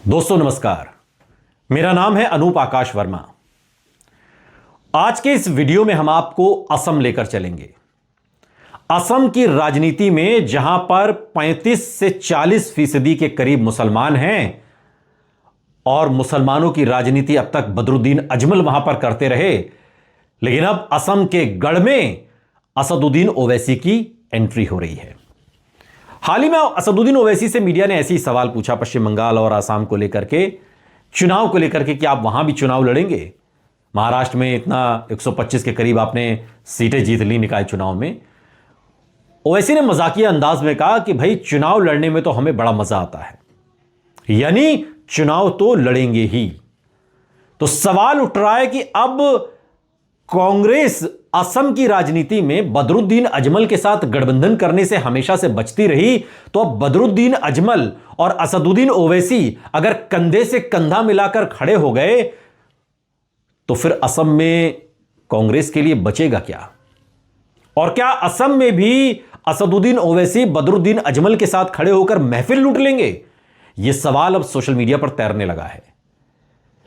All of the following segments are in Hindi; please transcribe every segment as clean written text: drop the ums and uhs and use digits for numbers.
दोस्तों नमस्कार। मेरा नाम है अनूप आकाश वर्मा। आज के इस वीडियो में हम आपको असम लेकर चलेंगे। असम की राजनीति में जहां पर 35 से 40% के करीब मुसलमान हैं और मुसलमानों की राजनीति अब तक बदरुद्दीन अजमल वहां पर करते रहे, लेकिन अब असम के गढ़ में असदुद्दीन ओवैसी की एंट्री हो रही है। हाल ही में असदुद्दीन ओवैसी से मीडिया ने ऐसे ही सवाल पूछा पश्चिम बंगाल और आसाम को लेकर के, चुनाव को लेकर के कि आप वहां भी चुनाव लड़ेंगे। महाराष्ट्र में इतना 125 के करीब आपने सीटें जीत ली निकाय चुनाव में। ओवैसी ने मजाकिया अंदाज में कहा कि भाई चुनाव लड़ने में तो हमें बड़ा मजा आता है, यानी चुनाव तो लड़ेंगे ही। तो सवाल उठ रहा है कि अब कांग्रेस असम की राजनीति में बदरुद्दीन अजमल के साथ गठबंधन करने से हमेशा से बचती रही, तो अब बदरुद्दीन अजमल और असदुद्दीन ओवैसी अगर कंधे से कंधा मिलाकर खड़े हो गए तो फिर असम में कांग्रेस के लिए बचेगा क्या? और क्या असम में भी असदुद्दीन ओवैसी बदरुद्दीन अजमल के साथ खड़े होकर महफिल लूट लेंगे? यह सवाल अब सोशल मीडिया पर तैरने लगा है।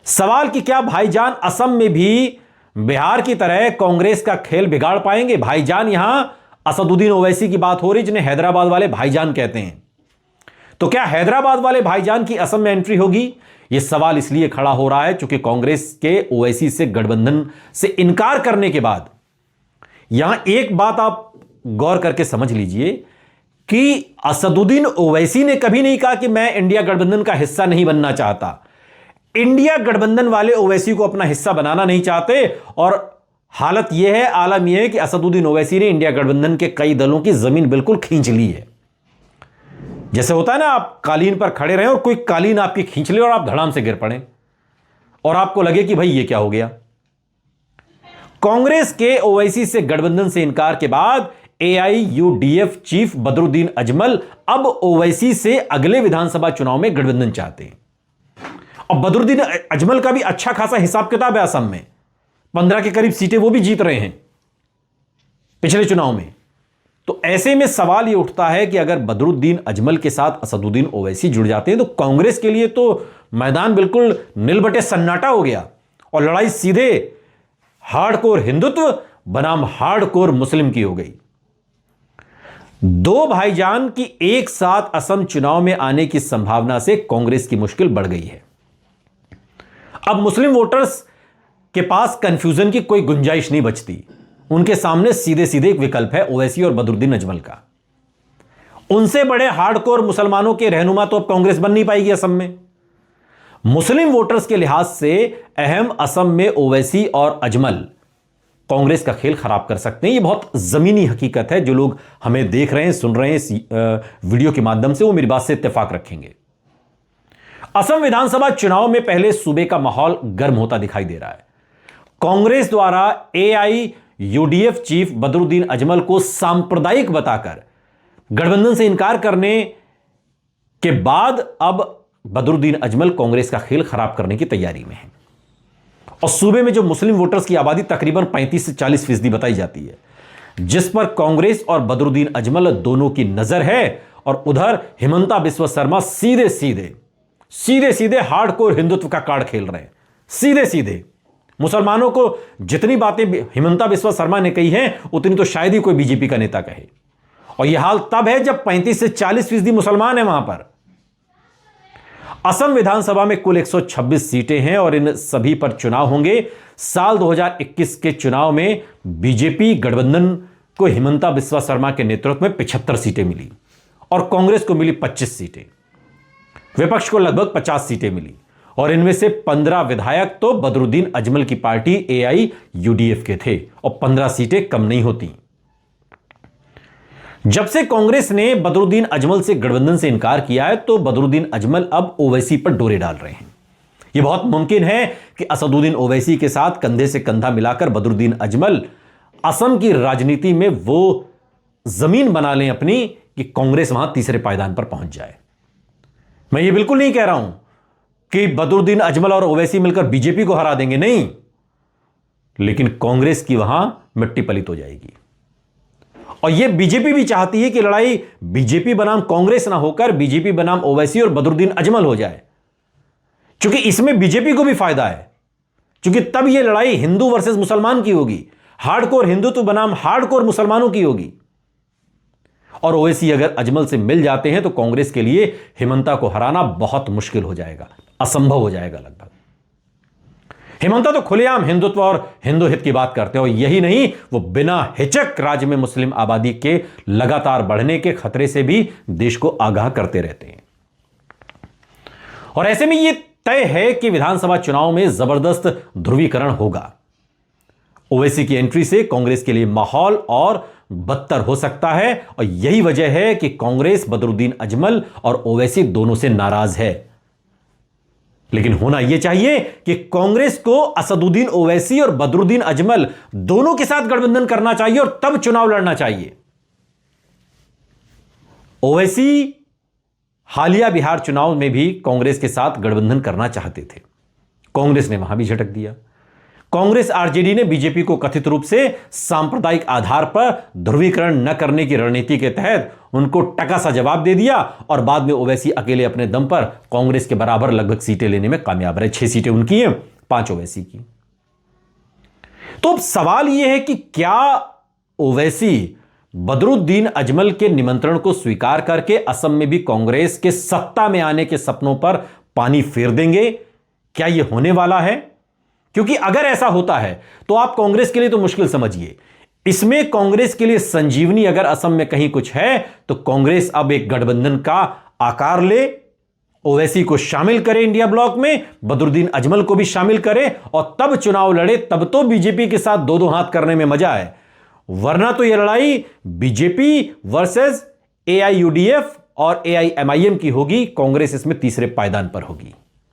सवाल कि क्या भाईजान असम में भी बिहार की तरह कांग्रेस का खेल बिगाड़ पाएंगे? भाईजान यहां असदुद्दीन ओवैसी की बात हो रही, जिन्हें हैदराबाद वाले भाईजान कहते हैं। तो क्या हैदराबाद वाले भाईजान की असम में एंट्री होगी? यह सवाल इसलिए खड़ा हो रहा है क्योंकि कांग्रेस के ओवैसी से गठबंधन से इनकार करने के बाद यहां एक बात आप गौर करके समझ लीजिए कि असदुद्दीन ओवैसी ने कभी नहीं कहा कि मैं इंडिया गठबंधन का हिस्सा नहीं बनना चाहता। इंडिया गठबंधन वाले ओवैसी को अपना हिस्सा बनाना नहीं चाहते, और हालत यह है, आलम यह है कि असदुद्दीन ओवैसी ने इंडिया गठबंधन के कई दलों की जमीन बिल्कुल खींच ली है। जैसे होता है ना, आप कालीन पर खड़े रहें और कोई कालीन आपकी खींच ले और आप धड़ाम से गिर पड़े और आपको लगे कि भाई ये क्या हो गया। कांग्रेस के ओवैसी से गठबंधन से इनकार के बाद एआईयूडीएफ चीफ बदरुद्दीन अजमल अब ओवैसी से अगले विधानसभा चुनाव में गठबंधन चाहते हैं। और बदरुद्दीन अजमल का भी अच्छा खासा हिसाब किताब है। असम में 15 के करीब सीटें वो भी जीत रहे हैं पिछले चुनाव में। तो ऐसे में सवाल यह उठता है कि अगर बदरुद्दीन अजमल के साथ असदुद्दीन ओवैसी जुड़ जाते हैं तो कांग्रेस के लिए तो मैदान बिल्कुल नीलबटे सन्नाटा हो गया और लड़ाई सीधे हार्डकोर हिंदुत्व बनाम हार्डकोर मुस्लिम की हो गई। दो भाईजान की एक साथ असम चुनाव में आने की संभावना से कांग्रेस की मुश्किल बढ़ गई है। अब मुस्लिम वोटर्स के पास कंफ्यूजन की कोई गुंजाइश नहीं बचती। उनके सामने सीधे सीधे एक विकल्प है, ओवैसी और बदरुद्दीन अजमल का। उनसे बड़े हार्डकोर मुसलमानों के रहनुमा तो अब कांग्रेस बन नहीं पाएगी असम में। मुस्लिम वोटर्स के लिहाज से अहम असम में ओवैसी और अजमल कांग्रेस का खेल खराब कर सकते हैं। यह बहुत जमीनी हकीकत है। जो लोग हमें देख रहे हैं, सुन रहे हैं इस वीडियो के माध्यम से, वो मेरी बात से इत्तेफाक रखेंगे। असम विधानसभा चुनाव में पहले सूबे का माहौल गर्म होता दिखाई दे रहा है। कांग्रेस द्वारा एआईयूडीएफ चीफ बदरुद्दीन अजमल को सांप्रदायिक बताकर गठबंधन से इनकार करने के बाद अब बदरुद्दीन अजमल कांग्रेस का खेल खराब करने की तैयारी में है। और सूबे में जो मुस्लिम वोटर्स की आबादी तकरीबन 35 से 40% बताई जाती है, जिस पर कांग्रेस और बदरुद्दीन अजमल दोनों की नजर है, और उधर हिमंता बिस्वा शर्मा सीधे सीधे हार्डकोर हिंदुत्व का कार्ड खेल रहे हैं। सीधे सीधे मुसलमानों को जितनी बातें हिमंता बिस्वा शर्मा ने कही हैं उतनी तो शायद ही कोई बीजेपी का नेता कहे। और यह हाल तब है जब 35 से 40% मुसलमान हैं वहां पर। असम विधानसभा में कुल 126 सीटें हैं और इन सभी पर चुनाव होंगे। साल 2021 के चुनाव में बीजेपी गठबंधन को हिमंता बिस्वा शर्मा के नेतृत्व में 75 सीटें मिली और कांग्रेस को मिली 25 सीटें। विपक्ष को लगभग 50 सीटें मिली और इनमें से 15 विधायक तो बदरुद्दीन अजमल की पार्टी एआईयूडीएफ के थे और 15 सीटें कम नहीं होती। जब से कांग्रेस ने बदरुद्दीन अजमल से गठबंधन से इनकार किया है तो बदरुद्दीन अजमल अब ओवैसी पर डोरे डाल रहे हैं। यह बहुत मुमकिन है कि असदुद्दीन ओवैसी के साथ कंधे से कंधा मिलाकर बदरुद्दीन अजमल असम की राजनीति में वो जमीन बना लें अपनी कि कांग्रेस वहां तीसरे पायदान पर पहुंच जाए। मैं ये बिल्कुल नहीं कह रहा हूं कि बदरुद्दीन अजमल और ओवैसी मिलकर बीजेपी को हरा देंगे, नहीं, लेकिन कांग्रेस की वहां मिट्टी पलित हो जाएगी। और यह बीजेपी भी चाहती है कि लड़ाई बीजेपी बनाम कांग्रेस ना होकर बीजेपी बनाम ओवैसी और बदरुद्दीन अजमल हो जाए। क्योंकि इसमें बीजेपी को भी फायदा है, क्योंकि तब यह लड़ाई हिंदू वर्सेस मुसलमान की होगी, हार्डकोर हिंदुत्व बनाम हार्डकोर मुसलमानों की होगी। और ओवैसी अगर अजमल से मिल जाते हैं तो कांग्रेस के लिए हेमंता को हराना बहुत मुश्किल हो जाएगा, असंभव हो जाएगा लगभग। हेमंता तो खुलेआम हिंदुत्व और हिंदू हित की बात करते हैं, और यही नहीं, वो बिना हिचक राज्य में मुस्लिम आबादी के लगातार बढ़ने के खतरे से भी देश को आगाह करते रहते हैं। और ऐसे में यह तय है कि विधानसभा चुनाव में जबरदस्त ध्रुवीकरण होगा। ओवैसी की एंट्री से कांग्रेस के लिए माहौल और बदतर हो सकता है, और यही वजह है कि कांग्रेस बदरुद्दीन अजमल और ओवैसी दोनों से नाराज है। लेकिन होना यह चाहिए कि कांग्रेस को असदुद्दीन ओवैसी और बदरुद्दीन अजमल दोनों के साथ गठबंधन करना चाहिए और तब चुनाव लड़ना चाहिए। ओवैसी हालिया बिहार चुनाव में भी कांग्रेस के साथ गठबंधन करना चाहते थे, कांग्रेस ने वहां भी झटक दिया। कांग्रेस आरजेडी ने बीजेपी को कथित रूप से सांप्रदायिक आधार पर ध्रुवीकरण न करने की रणनीति के तहत उनको टका सा जवाब दे दिया, और बाद में ओवैसी अकेले अपने दम पर कांग्रेस के बराबर लगभग सीटें लेने में कामयाब रहे। 6 सीटें उनकी हैं, 5 ओवैसी की। तो अब सवाल यह है कि क्या ओवैसी बदरुद्दीन अजमल के निमंत्रण को स्वीकार करके असम में भी कांग्रेस के सत्ता में आने के सपनों पर पानी फेर देंगे? क्या यह होने वाला है? क्योंकि अगर ऐसा होता है तो आप कांग्रेस के लिए तो मुश्किल समझिए, इसमें कांग्रेस के लिए संजीवनी अगर असम में कहीं कुछ है तो कांग्रेस अब एक गठबंधन का आकार ले, ओवैसी को शामिल करे इंडिया ब्लॉक में, बदरुद्दीन अजमल को भी शामिल करे और तब चुनाव लड़े। तब तो बीजेपी के साथ दो हाथ करने में मजा है, वरना तो यह लड़ाई बीजेपी वर्सेस एआईयूडीएफ और एआईएमआईएम की होगी। कांग्रेस इसमें तीसरे पायदान पर होगी।